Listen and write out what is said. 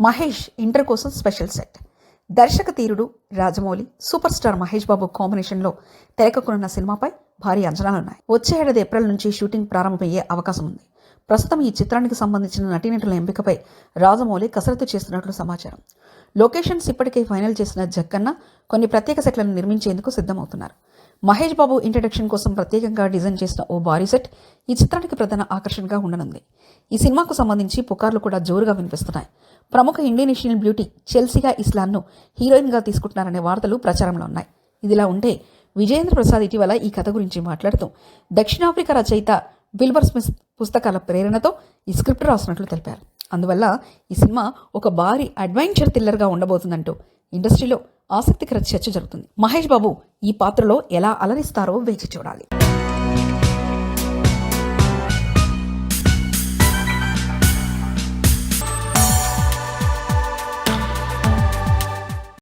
Mahesh inter కోసం special set. దర్శక తీరుడు Rajamouli, super star Mahesh Babu కాంబినేషన్లో తెరకెక్కనున్న సినిమాపై భారీ అంచనాలున్నాయి. వచ్చే ఏడాది ఏప్రిల్ నుంచి షూటింగ్ ప్రారంభమయ్యే అవకాశం ఉంది. ప్రస్తుతం ఈ చిత్రానికి సంబంధించిన నటీనటుల ఎంపికపై రాజమౌళి కసరత్తు చేస్తున్నట్లు సమాచారం. లొకేషన్స్ ఇప్పటికే ఫైనల్ చేసిన జక్కన్న కొన్ని ప్రత్యేక సెట్లను నిర్మించేందుకు సిద్ధమవుతున్నారు. మహేష్ బాబు ఇంట్రడక్షన్ కోసం ప్రత్యేకంగా డిజైన్ చేసిన ఓ భారీ సెట్ ఈ చిత్రానికి ప్రధాన ఆకర్షణగా ఉండనుంది. ఈ సినిమాకు సంబంధించి పుకార్లు కూడా జోరుగా వినిపిస్తున్నాయి. ప్రముఖ ఇండోనేషియన్ బ్యూటీ చెల్సియా ఇస్లాన్ను హీరోయిన్గా తీసుకుంటున్నారనే వార్తలు ప్రచారంలో ఉన్నాయి. ఇదిలా ఉంటే విజయేంద్ర ప్రసాద్ ఇటీవల ఈ కథ గురించి మాట్లాడుతూ దక్షిణాఫ్రికా రచయిత విల్బర్ స్మిత్ పుస్తకాల ప్రేరణతో ఈ స్క్రిప్ట్ రాసినట్లు తెలిపారు. అందువల్ల ఈ సినిమా ఒక భారీ అడ్వెంచర్ థ్రిల్లర్గా ఉండబోతుందంటూ ఇండస్ట్రీలో ఆసక్తికర చర్చ జరుగుతుంది. మహేష్ బాబు ఈ పాత్రలో ఎలా అలరిస్తారో వేచి చూడాలి.